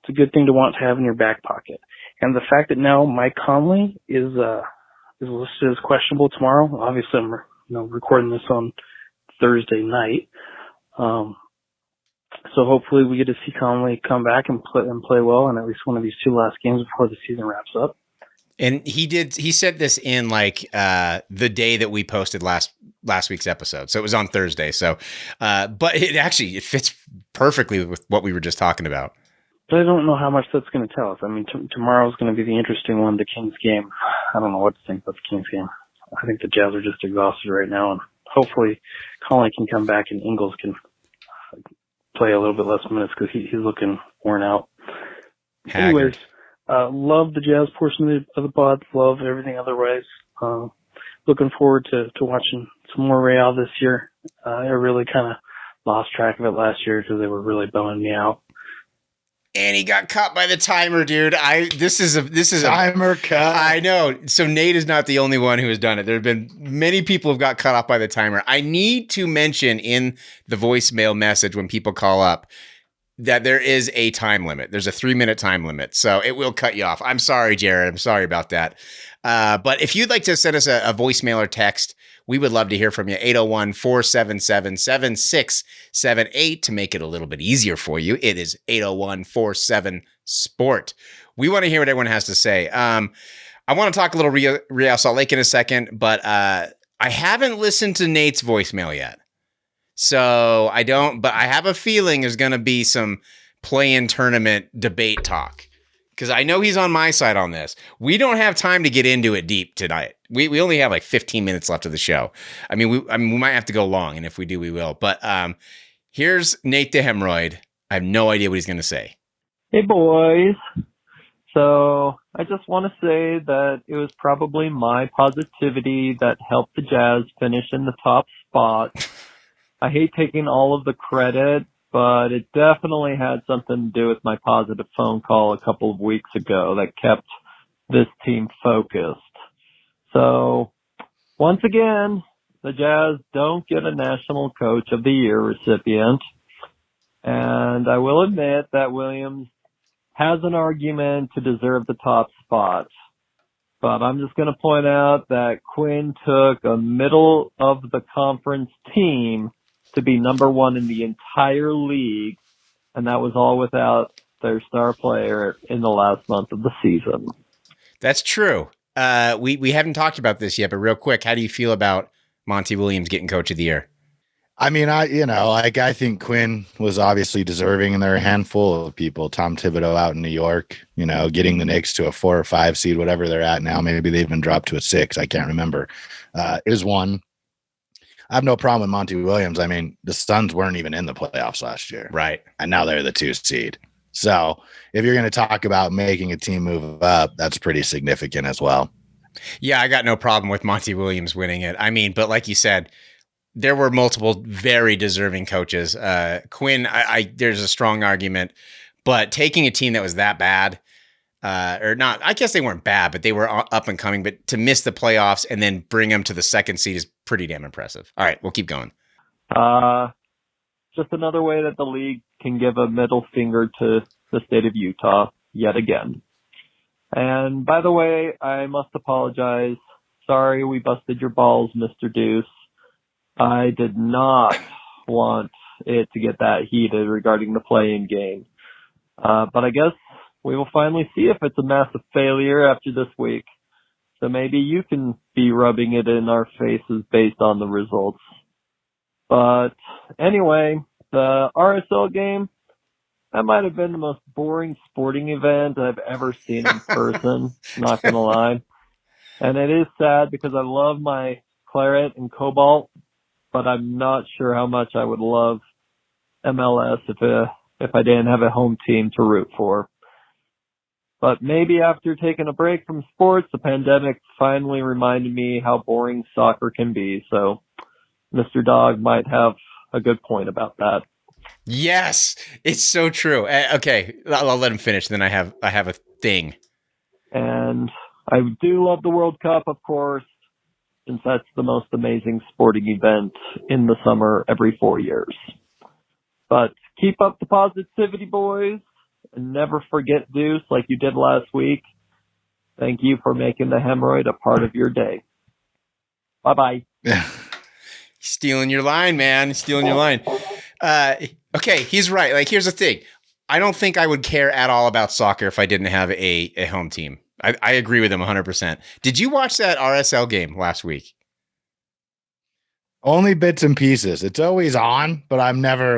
It's a good thing to want to have in your back pocket. And the fact that now Mike Conley is listed as questionable tomorrow. Obviously, I'm recording this on Thursday night. So hopefully we get to see Conley come back and play well in at least one of these 2 last games before the season wraps up. And he said this in the day that we posted last week's episode. So it was on Thursday. So, but it fits perfectly with what we were just talking about. But I don't know how much that's going to tell us. I mean, tomorrow's going to be the interesting one, the Kings game. I don't know what to think about the Kings game. I think the Jazz are just exhausted right now, and hopefully Conley can come back and Ingles can play a little bit less minutes because he's looking worn out. Haggard. Anyways, love the Jazz portion of the pod. Love everything otherwise. Looking forward to watching some more Real this year. I really kind of lost track of it last year because they were really bumming me out. And he got caught by the timer, dude. This is a timer cut. I know. So Nate is not the only one who has done it. There have been many people who've got cut off by the timer. I need to mention in the voicemail message when people call up, that there is a time limit. There's a 3-minute time limit, so it will cut you off. I'm sorry, Jared. I'm sorry about that. But if you'd like to send us a voicemail or text, we would love to hear from you. 801-477-7678 to make it a little bit easier for you. It is 801-47-SPORT. We want to hear what everyone has to say. I want to talk a little Real Salt Lake in a second, but I haven't listened to Nate's voicemail yet. So but I have a feeling there's going to be some play-in tournament debate talk because I know he's on my side on this. We don't have time to get into it deep tonight. We only have like 15 minutes left of the show. I mean, we might have to go long, and if we do, we will. But here's Nate the Hemorrhoid. I have no idea what he's going to say. Hey, boys. So I just want to say that it was probably my positivity that helped the Jazz finish in the top spot. I hate taking all of the credit, but it definitely had something to do with my positive phone call a couple of weeks ago that kept this team focused. So, once again, the Jazz don't get a National Coach of the Year recipient. And I will admit that Williams has an argument to deserve the top spot. But I'm just going to point out that Quinn took a middle of the conference team to be number one in the entire league, and that was all without their star player in the last month of the season. That's true. We haven't talked about this yet, but real quick, how do you feel about Monty Williams getting Coach of the Year? I mean, I think Quinn was obviously deserving, and there are a handful of people. Tom Thibodeau out in New York, getting the Knicks to a 4 or 5 seed, whatever they're at now. Maybe they've been dropped to a 6. I can't remember. Is one. I have no problem with Monty Williams. I mean, the Suns weren't even in the playoffs last year. Right. And now they're the 2 seed. So if you're going to talk about making a team move up, that's pretty significant as well. Yeah, I got no problem with Monty Williams winning it. I mean, but like you said, there were multiple very deserving coaches. Quinn, there's a strong argument, but taking a team that was that bad, or not, I guess they weren't bad, but they were up and coming, but to miss the playoffs and then bring them to the 2nd seed is pretty damn impressive. All right, we'll keep going. Just another way that the league can give a middle finger to the state of Utah yet again. And by the way, I must apologize. Sorry we busted your balls, Mr. Deuce. I did not want it to get that heated regarding the play-in game. But I guess we will finally see if it's a massive failure after this week. So maybe you can be rubbing it in our faces based on the results. But anyway, the RSL game, that might have been the most boring sporting event I've ever seen in person, not going to lie. And it is sad because I love my Claret and Cobalt, but I'm not sure how much I would love MLS if I didn't have a home team to root for. But maybe after taking a break from sports, the pandemic finally reminded me how boring soccer can be. So Mr. Dog might have a good point about that. Yes, it's so true. Okay, I'll let him finish. Then I have a thing. And I do love the World Cup, of course, since that's the most amazing sporting event in the summer every 4 years. But keep up the positivity, boys, and never forget Deuce like you did last week. Thank you for making the hemorrhoid a part of your day. Bye-bye. Stealing your line, man. Stealing your line. Okay, he's right. Like, here's the thing. I don't think I would care at all about soccer if I didn't have a home team. I agree with him 100%. Did you watch that RSL game last week? Only bits and pieces. It's always on, but I'm never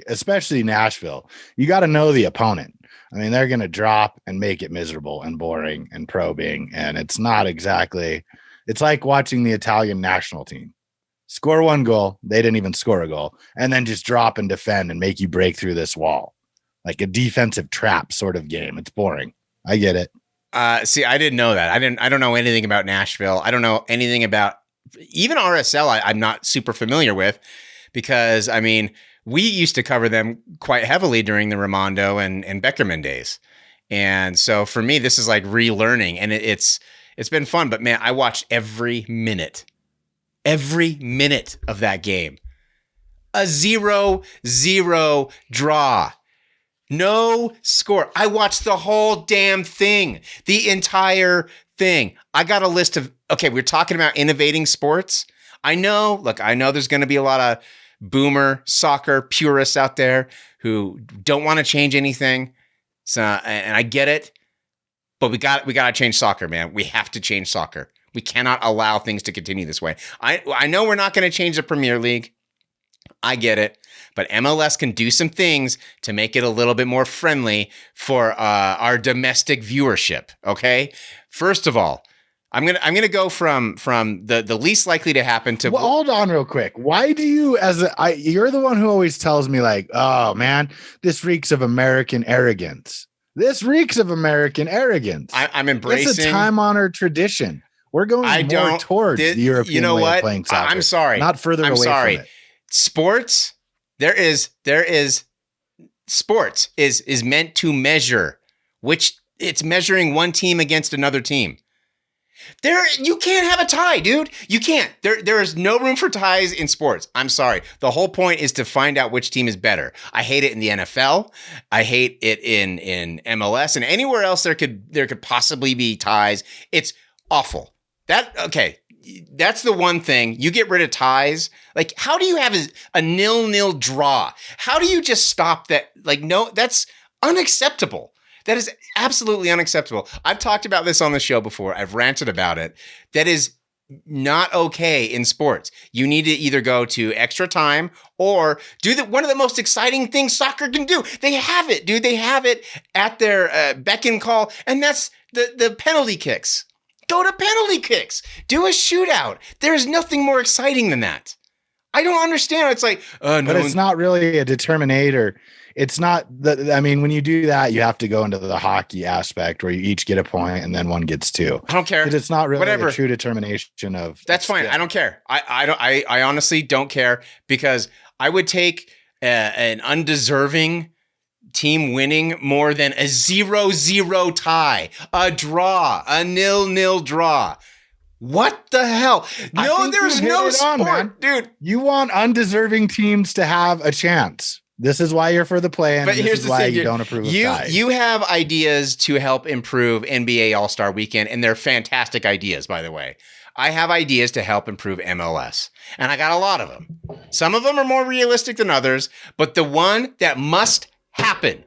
especially Nashville. You got to know the opponent. I mean, they're going to drop and make it miserable and boring and probing. And it's not exactly, it's like watching the Italian national team. Score 1 goal. They didn't even score a goal. And then just drop and defend and make you break through this wall. Like a defensive trap sort of game. It's boring. I get it. See, I didn't know that. I don't know anything about Nashville. I don't know anything about even RSL. I'm not super familiar with because, I mean, we used to cover them quite heavily during the Raimondo and Beckerman days. And so for me, this is like relearning, and it's been fun. But man, I watched every minute of that game. A 0-0 draw. No score. I watched the whole damn thing, the entire thing. I got a list of, okay, we're talking about innovating sports. I know there's going to be a lot of boomer soccer purists out there who don't want to change anything. So, and I get it, but we got to change soccer, man. We have to change soccer. We cannot allow things to continue this way. I know we're not going to change the Premier League. I get it. But MLS can do some things to make it a little bit more friendly for our domestic viewership. Okay. First of all, I'm gonna go from the least likely to happen to. Well, hold on real quick. Why do you, you're the one who always tells me like, oh man, this reeks of American arrogance. This reeks of American arrogance. I'm embracing. It's a time-honored tradition. We're going more towards the European way of playing soccer. I'm sorry. Not further away from it. Sports. There is sports is meant to measure, which it's measuring one team against another team. You can't have a tie, dude. You can't. There is no room for ties in sports. I'm sorry. The whole point is to find out which team is better. I hate it in the NFL. I hate it in MLS and anywhere else there could possibly be ties. It's awful. That's the one thing. You get rid of ties. Like, how do you have a 0-0 draw? How do you just stop that? Like, no, that's unacceptable. That is absolutely unacceptable. I've talked about this on the show before. I've ranted about it. That is not okay in sports. You need to either go to extra time or do one of the most exciting things soccer can do. They have it, dude. They have it at their beck and call, and that's the penalty kicks. Go to penalty kicks. Do a shootout. There's nothing more exciting than that. I don't understand. It's like, but it's not really a determinator. It's not I mean, when you do that, you have to go into the hockey aspect where you each get a point and then one gets two. I don't care. It's not really a true determination of. That's fine. I don't care. I honestly don't care because I would take an undeserving team winning more than a 0-0 tie, a draw, a 0-0 draw. What the hell? No, there's no sport, dude. You want undeserving teams to have a chance. This is why you're for the play-in. But here's the thing, you don't approve of ties. You have ideas to help improve NBA All-Star Weekend, and they're fantastic ideas, by the way. I have ideas to help improve MLS, and I got a lot of them. Some of them are more realistic than others, but the one that must happen,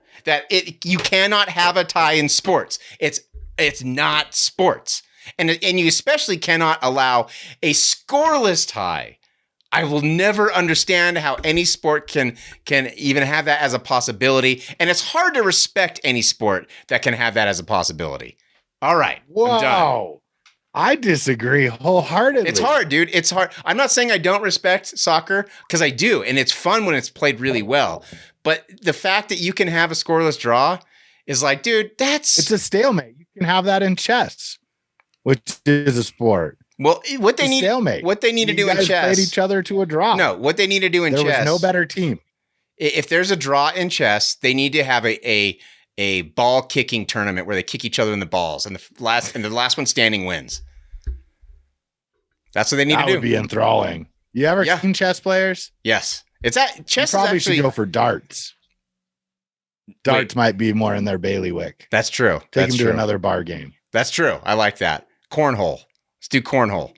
you cannot have a tie in sports. It's not sports. And you especially cannot allow a scoreless tie. I will never understand how any sport can even have that as a possibility. And it's hard to respect any sport that can have that as a possibility. All right. Whoa. I'm done. I disagree wholeheartedly. It's hard, dude. It's hard. I'm not saying I don't respect soccer because I do. And it's fun when it's played really well. But the fact that you can have a scoreless draw is like, dude, it's a stalemate. You can have that in chess, which is a sport. Well, what they need to do in chess, played each other to a draw. No, what they need to do in chess, there was no better team. If there's a draw in chess, they need to have a ball kicking tournament where they kick each other in the balls, and the last one standing wins. That's what they need to do. That would be enthralling. You ever seen chess players? Yes, chess. You probably should go for darts. Darts might be more in their bailiwick. That's true. Take them to another bar game. That's true. I like that. Cornhole. Let's do cornhole.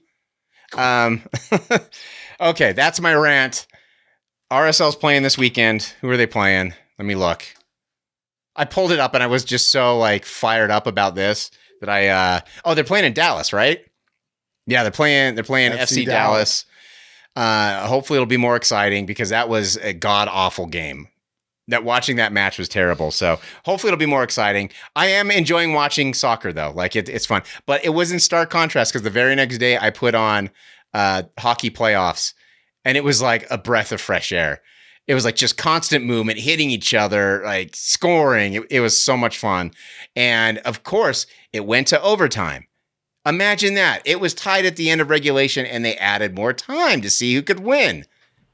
Okay, that's my rant. RSL's playing this weekend. Who are they playing? Let me look. I pulled it up and I was just so fired up about this that they're playing in Dallas, right? Yeah, they're playing FC Dallas. Hopefully it'll be more exciting because that was a god awful game. Watching that match was terrible. So hopefully it'll be more exciting. I am enjoying watching soccer though. It's fun, but it was in stark contrast because the very next day I put on hockey playoffs and it was like a breath of fresh air. It was like just constant movement, hitting each other, like scoring. It was so much fun. And of course it went to overtime. Imagine that. It was tied at the end of regulation and they added more time to see who could win.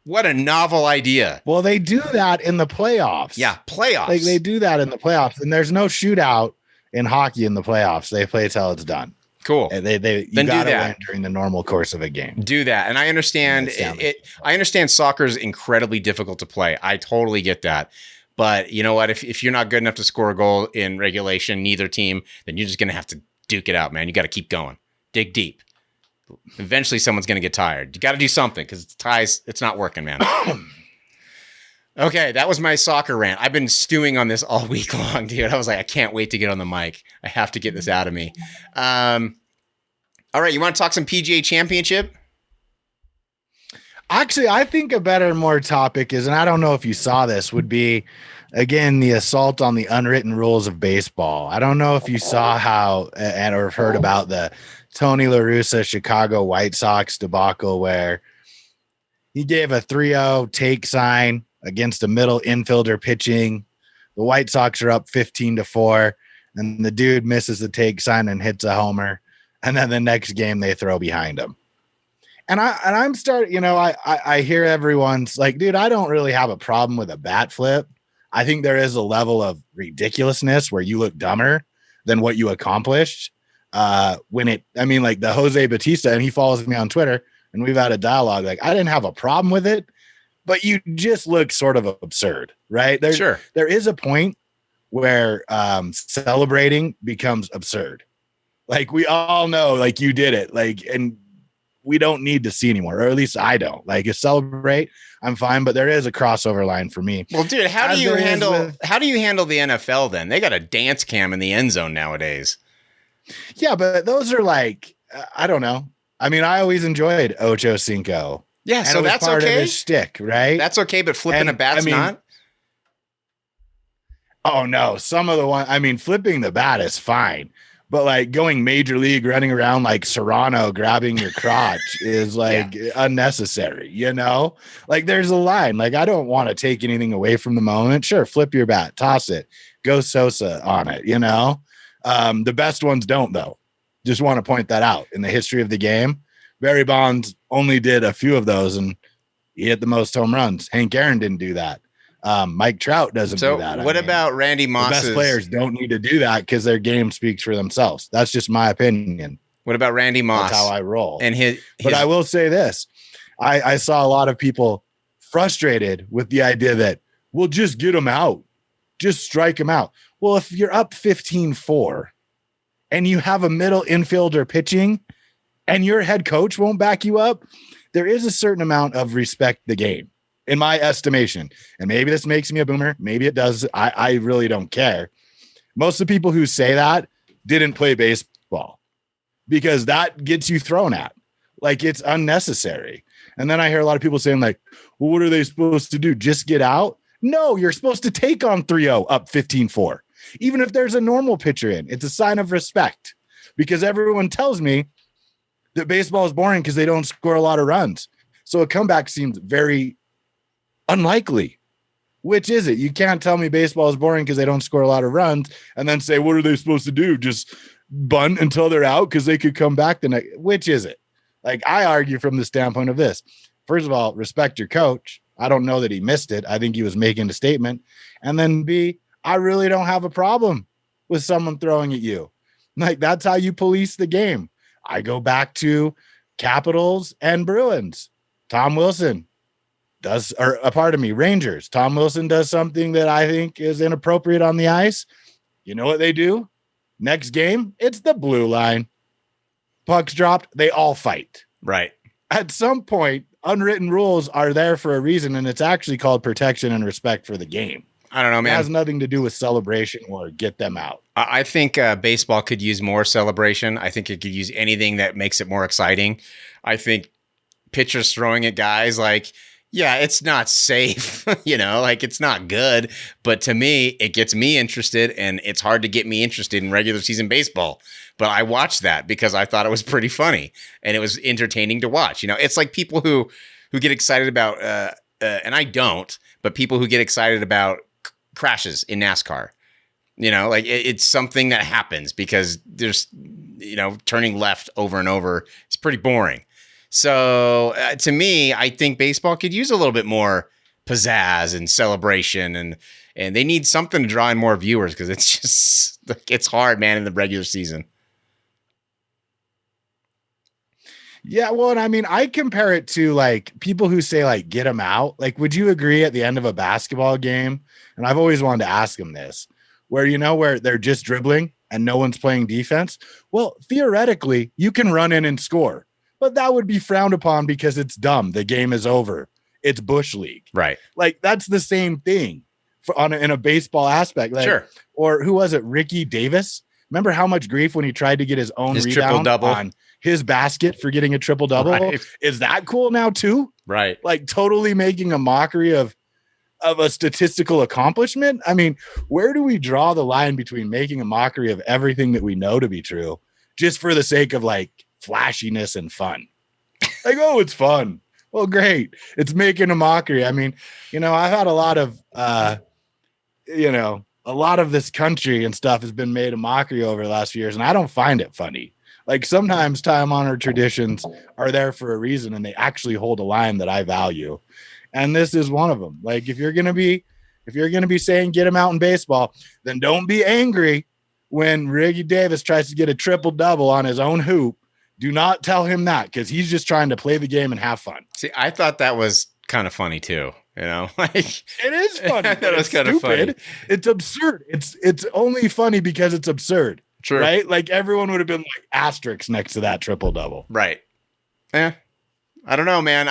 What a novel idea. Well, they do that in the playoffs. Yeah, playoffs. They do that in the playoffs, and there's no shootout in hockey in the playoffs. They play till it's done. Cool. You got to win during the normal course of a game. Do that. And I understand I understand soccer is incredibly difficult to play. I totally get that. But you know what? If you're not good enough to score a goal in regulation, neither team, then you're just going to have to duke it out, man. You got to keep going. Dig deep. Eventually, someone's going to get tired. You got to do something because ties, it's not working, man. Okay, that was my soccer rant. I've been stewing on this all week long, dude. I was like, I can't wait to get on the mic. I have to get this out of me. All right, you want to talk some PGA Championship? Actually, I think a better, more topic is, and I don't know if you saw this, would be, again, the assault on the unwritten rules of baseball. I don't know if you saw how and or heard about the Tony La Russa Chicago White Sox debacle where he gave a 3-0 take sign against a middle infielder pitching. The White Sox are up 15-4, and the dude misses the take sign and hits a homer. And then the next game they throw behind him. And I'm starting, I hear everyone's like, dude, I don't really have a problem with a bat flip. I think there is a level of ridiculousness where you look dumber than what you accomplished. Like the Jose Batista, and he follows me on Twitter, and we've had a dialogue. Like, I didn't have a problem with it, but you just look sort of absurd, right? There is a point where celebrating becomes absurd. Like, we all know, like, you did it, like, and we don't need to see anymore, or at least I don't. Like, if celebrate, I'm fine, but there is a crossover line for me. Well, dude, how do you handle the NFL then? They got a dance cam in the end zone nowadays. Yeah, but those are like, I don't know. I mean, I always enjoyed Ocho Cinco. Yeah, and so that's part okay. Of his shtick, right? That's okay, but flipping a bat's not. Oh no, flipping the bat is fine. But like going major league, running around like Serrano, grabbing your crotch is like unnecessary, Like, there's a line. Like, I don't want to take anything away from the moment. Sure, flip your bat, toss it, go Sosa on it, The best ones don't, though. Just want to point that out. In the history of the game, Barry Bonds only did a few of those, and he hit the most home runs. Hank Aaron didn't do that. Mike Trout doesn't do that. What about Randy Moss's? The best players don't need to do that because their game speaks for themselves. That's just my opinion. What about Randy Moss? That's how I roll. And but I will say this. I saw a lot of people frustrated with the idea that we'll just get them out. Just strike them out. Well, if you're up 15-4 and you have a middle infielder pitching and your head coach won't back you up, there is a certain amount of respect the game, in my estimation. And maybe this makes me a boomer. Maybe it does. I really don't care. Most of the people who say that didn't play baseball because that gets you thrown at. Like, it's unnecessary. And then I hear a lot of people saying like, well, what are they supposed to do? Just get out? No, you're supposed to take on 3-0 up 15-4. Even if there's a normal pitcher in, it's a sign of respect because everyone tells me that baseball is boring because they don't score a lot of runs. So a comeback seems very unlikely. Which is it? You can't tell me baseball is boring because they don't score a lot of runs and then say, what are they supposed to do? Just bunt until they're out because they could come back the next. Which is it? Like, I argue from the standpoint of this. First of all, respect your coach. I don't know that he missed it. I think he was making a statement. And then B, I really don't have a problem with someone throwing at you. Like, that's how you police the game. I go back to Capitals and Bruins. Tom Wilson Rangers. Tom Wilson does something that I think is inappropriate on the ice. You know what they do? Next game, it's the blue line. Pucks dropped, they all fight. Right. At some point, unwritten rules are there for a reason, and it's actually called protection and respect for the game. I don't know, man. It has nothing to do with celebration or get them out. I think baseball could use more celebration. I think it could use anything that makes it more exciting. I think pitchers throwing at guys like, yeah, it's not safe, like, it's not good. But to me, it gets me interested, and it's hard to get me interested in regular season baseball. But I watched that because I thought it was pretty funny and it was entertaining to watch. It's like people who get excited about, and I don't, but people who get excited about crashes in NASCAR. Like, it's something that happens because there's, turning left over and over. It's pretty boring. So to me, I think baseball could use a little bit more pizzazz and celebration, and they need something to draw in more viewers because it's just it's hard, man, in the regular season. Yeah, well, and I mean, I compare it to like people who say like get them out. Like, would you agree at the end of a basketball game? And I've always wanted to ask them this, where where they're just dribbling and no one's playing defense. Well, theoretically, you can run in and score, but that would be frowned upon because it's dumb. The game is over. It's Bush League, right? Like that's the same thing in a baseball aspect. Like, sure. Or who was it? Ricky Davis. Remember how much grief when he tried to get his own rebound triple-double on his basket for getting a triple-double? Right. Is that cool now too? Right. Like totally making a mockery of a statistical accomplishment. I mean, where do we draw the line between making a mockery of everything that we know to be true just for the sake of like flashiness and fun? Like, oh, it's fun. Well, great. It's making a mockery. I mean, I've had a lot of, a lot of this country and stuff has been made a mockery over the last few years, and I don't find it funny. Like sometimes time-honored traditions are there for a reason, and they actually hold a line that I value. And this is one of them. Like if you're gonna be saying get him out in baseball, then don't be angry when Ricky Davis tries to get a triple-double on his own hoop. Do not tell him that because he's just trying to play the game and have fun. See, I thought that was kind of funny too. Like it is funny. I thought it was kind of funny. It's absurd. It's only funny because it's absurd. True. Right? Like everyone would have been like asterisks next to that triple-double. Right. Yeah. I don't know, man.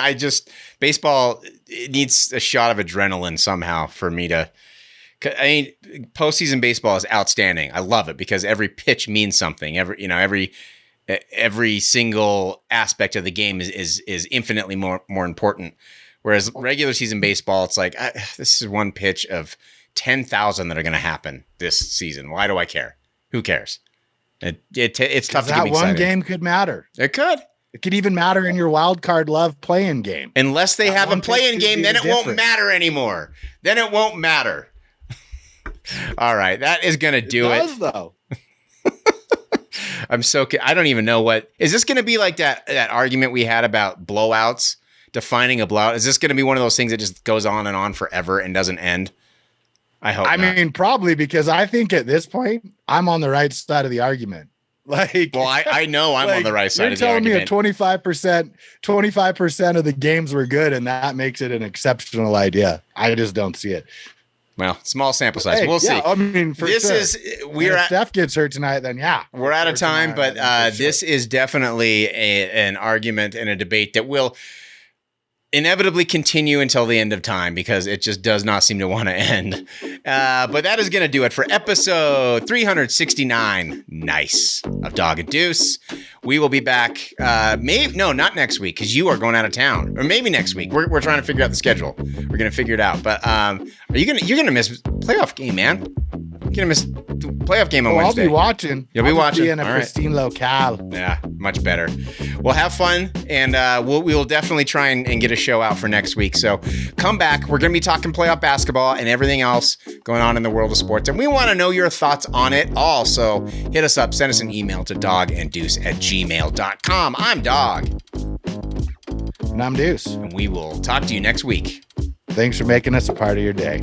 Baseball, it needs a shot of adrenaline somehow for me to. I mean, postseason baseball is outstanding. I love it because every pitch means something. Every single aspect of the game is infinitely more important. Whereas regular season baseball, it's like this is one pitch of 10,000 that are going to happen this season. Why do I care? Who cares? It's tough to get me excited. That one game could matter. It could. It could even matter in your wild card love playing game. Unless they have a play-in game, then it won't matter anymore. Then it won't matter. All right, that is going to do it. It does, though. I don't even know what. Is this going to be like that argument we had about blowouts, defining a blowout? Is this going to be one of those things that just goes on and on forever and doesn't end? I hope not. I mean, probably because I think at this point, I'm on the right side of the argument. Like, well, I know I'm on the right side of the argument. You're telling me 25% of the games were good, and that makes it an exceptional idea. I just don't see it. Well, small sample size. Hey, we'll see. I mean, if Steph gets hurt tonight, then we're out of time. But this is definitely an argument and a debate that will inevitably continue until the end of time because it just does not seem to want to end. But that is going to do it for episode 369. Nice of Dog and Deuce. We will be back. Not next week because you are going out of town, or maybe next week. We're trying to figure out the schedule. We're going to figure it out. But you're gonna miss playoff game, man. You're gonna miss playoff game on Wednesday. I'll be watching. You'll be watching in a pristine locale. Yeah, much better. Well, have fun, and we will definitely try and get a show out for next week. So come back. We're going to be talking playoff basketball and everything else going on in the world of sports, and we want to know your thoughts on it all. So hit us up. Send us an email to doganddeuce@gmail.com. I'm Dog. And I'm Deuce. And we will talk to you next week. Thanks for making us a part of your day.